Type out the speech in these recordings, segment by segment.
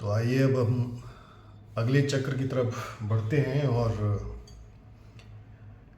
तो आइए अब हम अगले चक्र की तरफ बढ़ते हैं और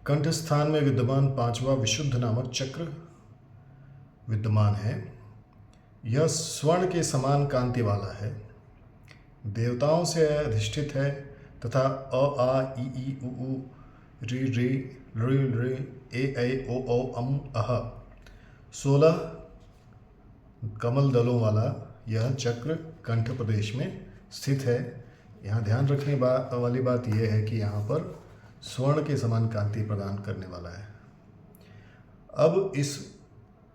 कंठ स्थान में विद्यमान पांचवा विशुद्ध नामक चक्र विद्यमान है। यह स्वर्ण के समान कांति वाला है, देवताओं से अधिष्ठित है तथा अ आ इ ई उ ऊ ऋ ऋ ऋ ऋ ए ऐ ओ औ अम अह 16 कमल दलों वाला यह चक्र कंठ प्रदेश में स्थित है। यहाँ ध्यान रखने वाली बात यह है कि यहाँ पर स्वर्ण के समान कांति प्रदान करने वाला है। अब इस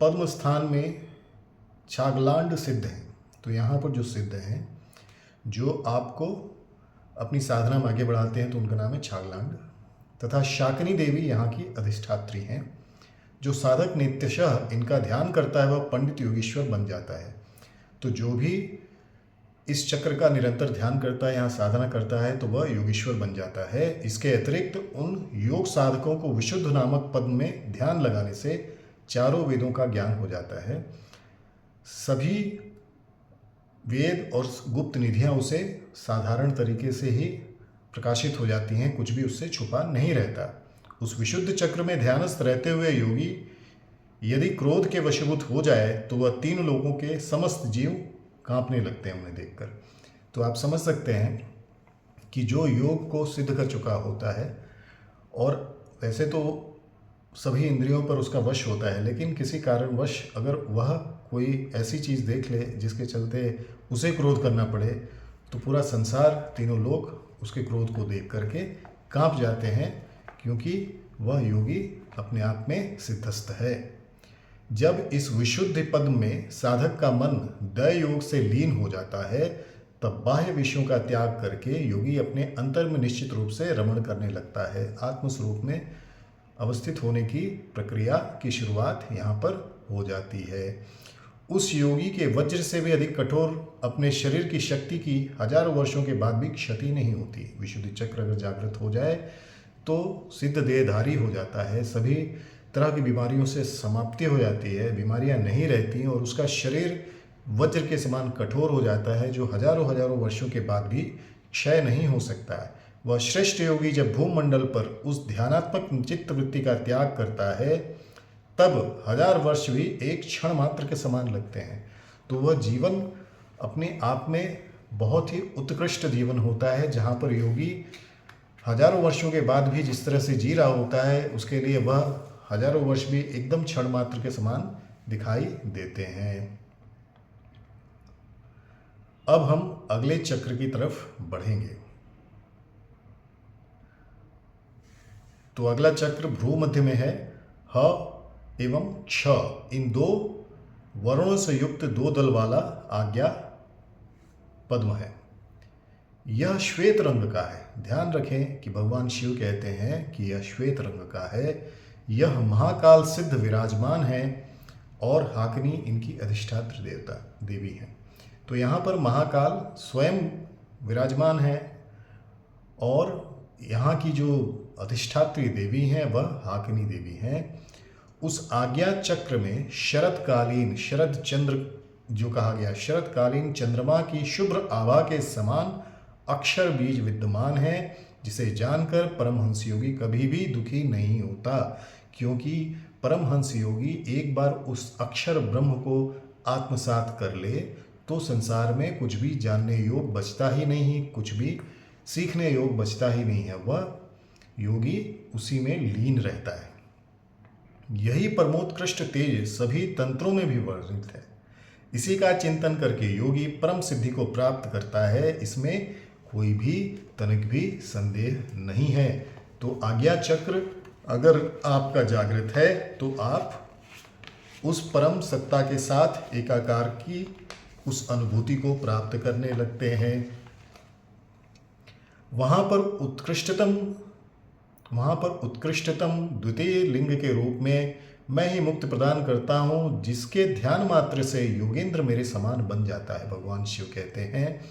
पद्म स्थान में छागलांड सिद्ध हैं। तो यहाँ पर जो सिद्ध हैं, जो आपको अपनी साधना में आगे बढ़ाते हैं, तो उनका नाम है छागलांड। तथा शाकिनी देवी यहाँ की अधिष्ठात्री हैं। जो साधक नित्यशः इनका ध्यान करता है वह पंडित योगीश्वर बन जाता है। तो जो भी इस चक्र का निरंतर ध्यान करता है, यहाँ साधना करता है, तो वह योगीश्वर बन जाता है। इसके अतिरिक्त उन योग साधकों को विशुद्ध नामक पद में ध्यान लगाने से चारों वेदों का ज्ञान हो जाता है। सभी वेद और गुप्त निधियाँ उसे साधारण तरीके से ही प्रकाशित हो जाती हैं, कुछ भी उससे छुपा नहीं रहता। उस विशुद्ध चक्र में ध्यानस्थ रहते हुए योगी यदि क्रोध के वशीभूत हो जाए तो वह 3 लोगों के समस्त जीव कांपने लगते हैं उन्हें देखकर। तो आप समझ सकते हैं कि जो योग को सिद्ध कर चुका होता है, और वैसे तो सभी इंद्रियों पर उसका वश होता है, लेकिन किसी कारणवश अगर वह कोई ऐसी चीज़ देख ले जिसके चलते उसे क्रोध करना पड़े, तो पूरा संसार, तीनों लोग उसके क्रोध को देख करके कांप जाते हैं, क्योंकि वह योगी अपने आप में सिद्धस्थ है। जब इस विशुद्ध पद में साधक का मन दय योग से लीन हो जाता है, तब बाह्य विषयों का त्याग करके योगी अपने अंतर में निश्चित रूप से रमण करने लगता है। आत्मस्वरूप में अवस्थित होने की प्रक्रिया की शुरुआत यहाँ पर हो जाती है। उस योगी के वज्र से भी अधिक कठोर अपने शरीर की शक्ति की हजारों वर्षों के बाद भी क्षति नहीं होती। विशुद्धि चक्र अगर जागृत हो जाए तो सिद्ध देहधारी हो जाता है, सभी तरह की बीमारियों से समाप्ति हो जाती है, बीमारियां नहीं रहती और उसका शरीर वज्र के समान कठोर हो जाता है, जो हजारों हजारों वर्षों के बाद भी क्षय नहीं हो सकता है। वह श्रेष्ठ योगी जब भूमंडल पर उस ध्यानात्मक चित्त वृत्ति का त्याग करता है, तब 1000 वर्ष भी एक क्षण मात्र के समान लगते हैं। तो वह जीवन अपने आप में बहुत ही उत्कृष्ट जीवन होता है, जहाँ पर योगी हजारों वर्षों के बाद भी जिस तरह से जी रहा होता है, उसके लिए वह हजारों वर्ष भी एकदम क्षण मात्र के समान दिखाई देते हैं। अब हम अगले चक्र की तरफ बढ़ेंगे। तो अगला चक्र भ्रू मध्य में है। ह एवं क्ष, इन 2 वर्णों से युक्त 2 दल वाला आज्ञा पद्म है। यह श्वेत रंग का है। ध्यान रखें कि भगवान शिव कहते हैं कि यह श्वेत रंग का है। यह महाकाल सिद्ध विराजमान है और हाकिनी इनकी अधिष्ठात्र देवी है। तो यहाँ पर महाकाल स्वयं विराजमान है और यहाँ की जो अधिष्ठात्री देवी हैं वह हाकिनी देवी हैं। उस आज्ञा चक्र में शरतकालीन, शरद चंद्र जो कहा गया, शरतकालीन चंद्रमा की शुभ्र आभा के समान अक्षर बीज विद्यमान है, जिसे जानकर परमहंस योगी कभी भी दुखी नहीं होता, क्योंकि परमहंस योगी एक बार उस अक्षर ब्रह्म को आत्मसात कर ले तो संसार में कुछ भी जानने योग बचता ही नहीं, कुछ भी सीखने योग बचता ही नहीं है। वह योगी उसी में लीन रहता है। यही परमोत्कृष्ट तेज सभी तंत्रों में भी वर्णित है। इसी का चिंतन करके योगी परम सिद्धि को प्राप्त करता है, इसमें कोई भी तनिक भी संदेह नहीं है। तो आज्ञा चक्र अगर आपका जागृत है तो आप उस परम सत्ता के साथ एकाकार की उस अनुभूति को प्राप्त करने लगते हैं। वहाँ पर उत्कृष्टतम द्वितीय लिंग के रूप में मैं ही मुक्ति प्रदान करता हूँ, जिसके ध्यान मात्र से योगेंद्र मेरे समान बन जाता है। भगवान शिव कहते हैं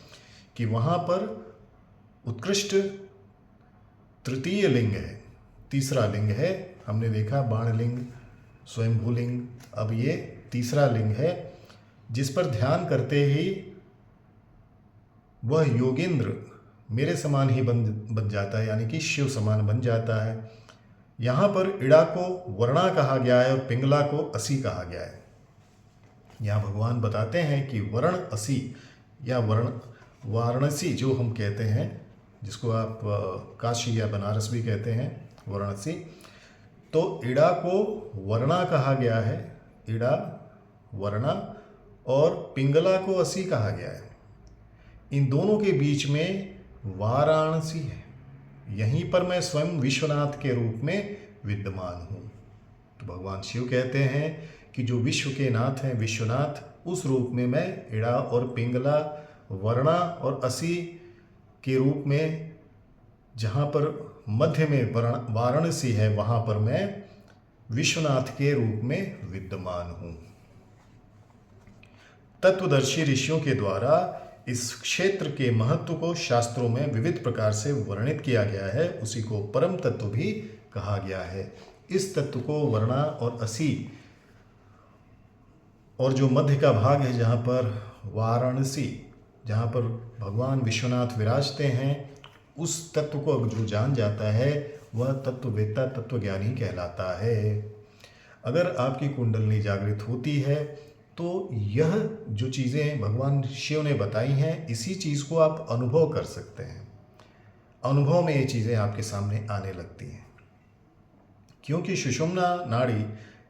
कि वहाँ पर उत्कृष्ट तृतीय लिंग है, तीसरा लिंग है। हमने देखा बाण लिंग, स्वयंभू लिंग, अब ये तीसरा लिंग है, जिस पर ध्यान करते ही वह योगेंद्र मेरे समान ही बन जाता है, यानी कि शिव समान बन जाता है। यहाँ पर इड़ा को वर्णा कहा गया है और पिंगला को असी कहा गया है। यहाँ भगवान बताते हैं कि वर्ण असी या वर्ण वाराणसी जो हम कहते हैं, जिसको आप काशी या बनारस भी कहते हैं, वाराणसी, तो इड़ा को वर्णा कहा गया है, इड़ा वर्णा, और पिंगला को असी कहा गया है। इन दोनों के बीच में वाराणसी है। यहीं पर मैं स्वयं विश्वनाथ के रूप में विद्यमान हूँ। तो भगवान शिव कहते हैं कि जो विश्व के नाथ हैं, विश्वनाथ, उस रूप में मैं इड़ा और पिंगला, वर्णा और असी के रूप में, जहाँ पर मध्य में वाराणसी है, वहाँ पर मैं विश्वनाथ के रूप में विद्यमान हूँ। तत्वदर्शी ऋषियों के द्वारा इस क्षेत्र के महत्व को शास्त्रों में विविध प्रकार से वर्णित किया गया है। उसी को परम तत्व भी कहा गया है। इस तत्व को वर्णा और असी, और जो मध्य का भाग है जहाँ पर वाराणसी, जहाँ पर भगवान विश्वनाथ विराजते हैं, उस तत्व को जो जान जाता है वह तत्ववेत्ता, तत्वज्ञानी कहलाता है। अगर आपकी कुंडलनी जागृत होती है तो यह जो चीज़ें भगवान शिव ने बताई हैं, इसी चीज़ को आप अनुभव कर सकते हैं। अनुभव में ये चीज़ें आपके सामने आने लगती हैं, क्योंकि सुषुम्ना नाड़ी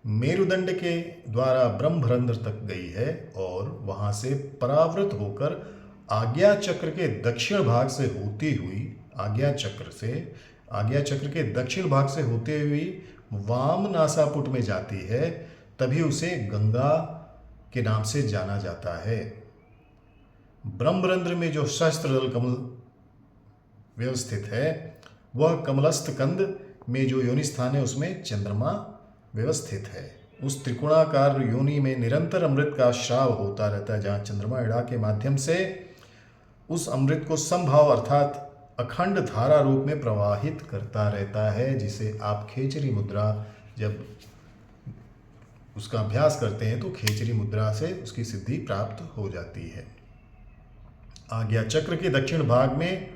मेरुदंड के द्वारा ब्रह्मरंध्र तक गई है और वहाँ से परावृत होकर आज्ञा चक्र के दक्षिण भाग से होती हुई, आज्ञा चक्र के दक्षिण भाग से होते हुई वाम नासापुट में जाती है। तभी उसे गंगा के नाम से जाना जाता है। ब्रह्मरंध्र में जो सहस्त्रदल कमल व्यवस्थित है, वह कमलस्थ कंद में जो योनि स्थान है, उसमें चंद्रमा व्यवस्थित है। उस त्रिकोणाकार योनि में निरंतर अमृत का श्राव होता रहता है, जहाँ चंद्रमा इड़ा के माध्यम से उस अमृत को समभाव अर्थात अखंड धारा रूप में प्रवाहित करता रहता है, जिसे आप खेचरी मुद्रा, जब उसका अभ्यास करते हैं तो खेचरी मुद्रा से उसकी सिद्धि प्राप्त हो जाती है। आज्ञा चक्र के दक्षिण भाग में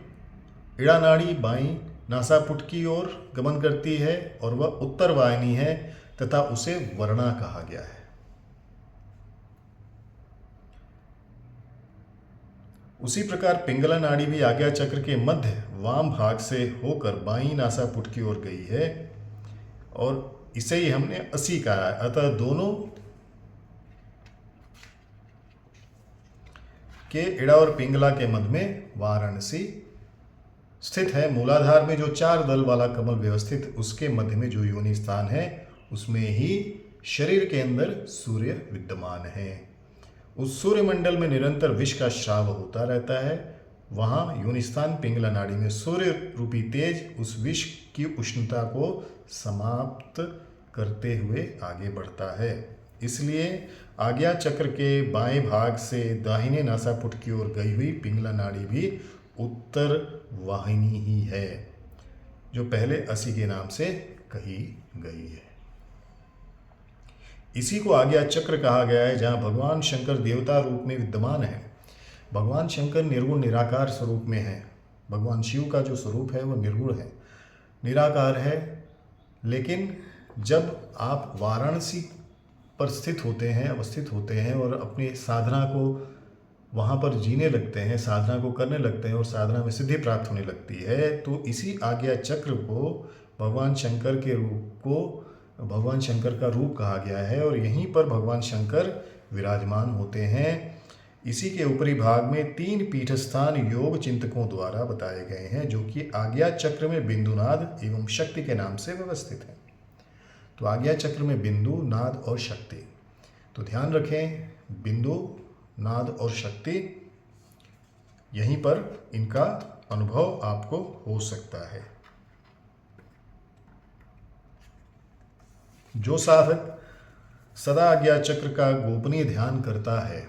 इड़ा नाड़ी बाईं नासापुट की ओर गमन करती है और वह उत्तर वाहिनी है तथा उसे वर्णा कहा गया है। उसी प्रकार पिंगला नाड़ी भी आज्ञा चक्र के मध्य वाम भाग से होकर बाईं नासापुट की ओर गई है और इसे ही हमने असी कहा है। अतः दोनों के इड़ा और पिंगला के मध्य में वाराणसी स्थित है। मूलाधार में जो 4 दल वाला कमल व्यवस्थित, उसके मध्य में जो योनि स्थान है, उसमें ही शरीर के अंदर सूर्य विद्यमान है। उस सूर्य मंडल में निरंतर विष का श्राव होता रहता है। वहाँ योनि स्थान पिंगला नाड़ी में सूर्य रूपी तेज उस विष की उष्णता को समाप्त करते हुए आगे बढ़ता है। इसलिए आज्ञा चक्र के बाएं भाग से दाहिने नासापुट की ओर गई हुई पिंगला नाड़ी भी उत्तर वाहिनी ही है, जो पहले असी के नाम से कही गई है। इसी को आज्ञा चक्र कहा गया है, जहाँ भगवान शंकर देवता रूप में विद्यमान है। भगवान शंकर निर्गुण निराकार स्वरूप में है। भगवान शिव का जो स्वरूप है वह निर्गुण है, निराकार है। लेकिन जब आप वाराणसी पर स्थित होते हैं, अवस्थित होते हैं और अपनी साधना को वहाँ पर जीने लगते हैं, साधना को करने लगते हैं और साधना में सिद्धि प्राप्त होने लगती है, तो इसी आज्ञा चक्र को भगवान शंकर के रूप को भगवान शंकर का रूप कहा गया है और यहीं पर भगवान शंकर विराजमान होते हैं। इसी के ऊपरी भाग में 3 पीठस्थान योग चिंतकों द्वारा बताए गए हैं, जो कि आज्ञा चक्र में बिंदुनाद एवं शक्ति के नाम से व्यवस्थित हैं। तो आज्ञा चक्र में बिंदु, नाद और शक्ति, तो ध्यान रखें, बिंदु, नाद और शक्ति, यहीं पर इनका अनुभव आपको हो सकता है। जो साधक सदा आज्ञा चक्र का गोपनीय ध्यान करता है,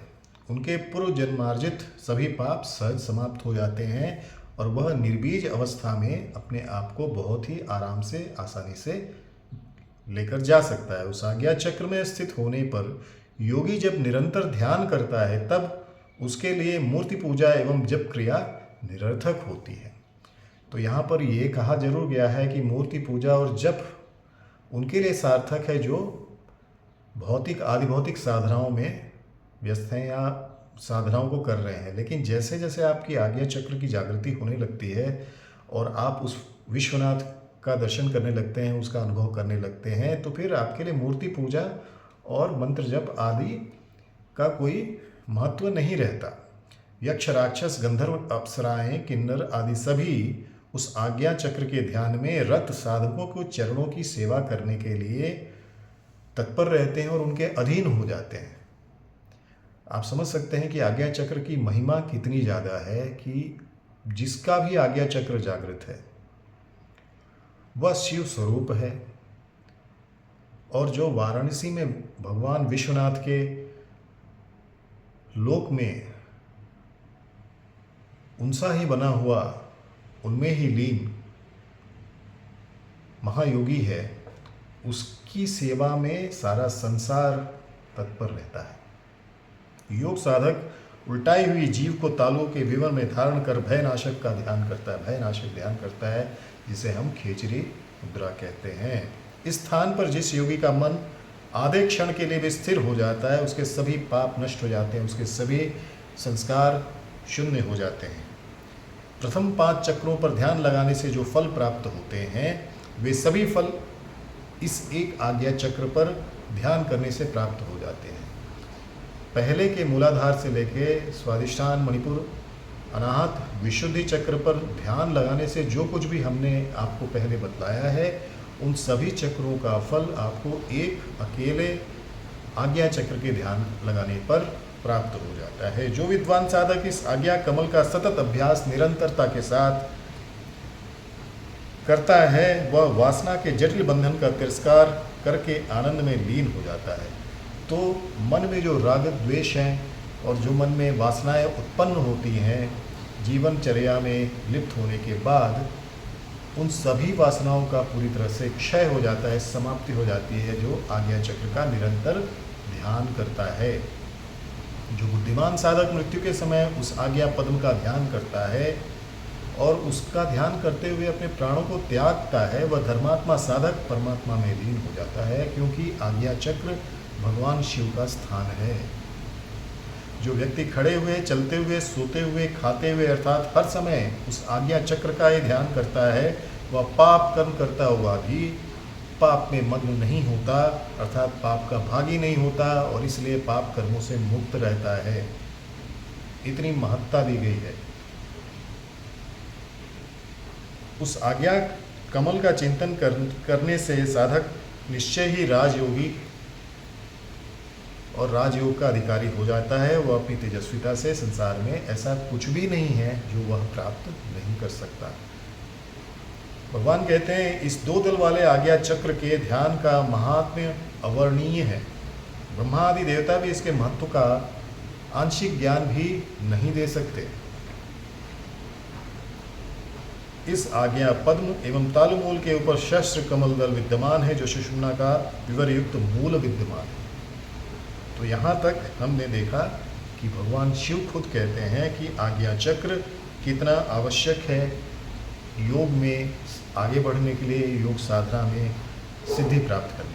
उनके पूर्व जन्मार्जित सभी पाप सहज समाप्त हो जाते हैं और वह निर्बीज अवस्था में अपने आप को बहुत ही आराम से, आसानी से लेकर जा सकता है। उस आज्ञा चक्र में स्थित होने पर योगी जब निरंतर ध्यान करता है, तब उसके लिए मूर्ति पूजा एवं जप क्रिया निरर्थक होती है। तो यहाँ पर ये कहा जरूर गया है कि मूर्ति पूजा और जप उनके लिए सार्थक है जो भौतिक आदि भौतिक साधनाओं में व्यस्त हैं या साधनाओं को कर रहे हैं। लेकिन जैसे जैसे आपकी आज्ञा चक्र की जागृति होने लगती है और आप उस विश्वनाथ का दर्शन करने लगते हैं, उसका अनुभव करने लगते हैं, तो फिर आपके लिए मूर्ति पूजा और मंत्र जप आदि का कोई महत्व नहीं रहता। यक्ष राक्षस गंधर्व अप्सराएं किन्नर आदि सभी उस आज्ञा चक्र के ध्यान में रत साधकों को चरणों की सेवा करने के लिए तत्पर रहते हैं और उनके अधीन हो जाते हैं। आप समझ सकते हैं कि आज्ञा चक्र की महिमा कितनी ज़्यादा है कि जिसका भी आज्ञा चक्र जागृत है वह शिव स्वरूप है। और जो वाराणसी में भगवान विश्वनाथ के लोक में उनसा ही बना हुआ, उनमें ही लीन महायोगी है, उसकी सेवा में सारा संसार तत्पर रहता है। योग साधक उल्टाई हुई जीव को तालुओं के विवर में धारण कर भयनाशक का ध्यान करता है, भयनाशक ध्यान करता है, जिसे हम खेचरी मुद्रा कहते हैं। इस स्थान पर जिस योगी का मन आधे क्षण के लिए भी स्थिर हो जाता है, उसके सभी पाप नष्ट हो जाते हैं, उसके सभी संस्कार शून्य हो जाते हैं। प्रथम 5 चक्रों पर ध्यान लगाने से जो फल प्राप्त होते हैं वे सभी फल इस एक आज्ञा चक्र पर ध्यान करने से प्राप्त हो जाते हैं। पहले के मूलाधार से लेके स्वादिष्ठान मणिपुर अनाहत विशुद्धि चक्र पर ध्यान लगाने से जो कुछ भी हमने आपको पहले बतलाया है उन सभी चक्रों का फल आपको एक अकेले आज्ञा चक्र के ध्यान लगाने पर प्राप्त हो जाता है। जो विद्वान साधक इस आज्ञा कमल का सतत अभ्यास निरंतरता के साथ करता है वह वासना के जटिल बंधन का तिरस्कार करके आनंद में लीन हो जाता है। तो मन में जो राग द्वेष हैं और जो मन में वासनाएं उत्पन्न होती हैं जीवनचर्या में लिप्त होने के बाद, उन सभी वासनाओं का पूरी तरह से क्षय हो जाता है, समाप्ति हो जाती है जो आज्ञा चक्र का निरंतर ध्यान करता है। जो बुद्धिमान साधक मृत्यु के समय उस आज्ञा पद्म का ध्यान करता है और उसका ध्यान करते हुए अपने प्राणों को त्यागता है, वह धर्मात्मा साधक परमात्मा में लीन हो जाता है, क्योंकि आज्ञा चक्र भगवान शिव का स्थान है। जो व्यक्ति खड़े हुए, चलते हुए, सोते हुए, खाते हुए अर्थात हर समय उस आज्ञा चक्र का ही ध्यान करता है, वह पाप कर्म करता हुआ भी पाप में मग्न नहीं होता, अर्थात पाप का भागी नहीं होता और इसलिए पाप कर्मों से मुक्त रहता है। इतनी महत्ता दी गई है। उस आज्ञा कमल का चिंतन करने से साधक निश्चय ही राजयोगी और राजयोग का अधिकारी हो जाता है। वह अपनी तेजस्विता से संसार में ऐसा कुछ भी नहीं है जो वह प्राप्त नहीं कर सकता। भगवान कहते हैं इस 2 दल वाले आज्ञा चक्र के ध्यान का महात्म्य अवर्णनीय है। ब्रह्मा आदि देवता भी इसके महत्व का आंशिक ज्ञान भी नहीं दे सकते। इस आज्ञा पद्म एवं तालुमूल के ऊपर शस्त्र कमल दल विद्यमान है जो सुषुम्ना का विवर युक्त मूल विद्यमान है। तो यहाँ तक हमने देखा कि भगवान शिव खुद कहते हैं कि आज्ञा चक्र कितना आवश्यक है योग में आगे बढ़ने के लिए, योग साधना में सिद्धि प्राप्त करने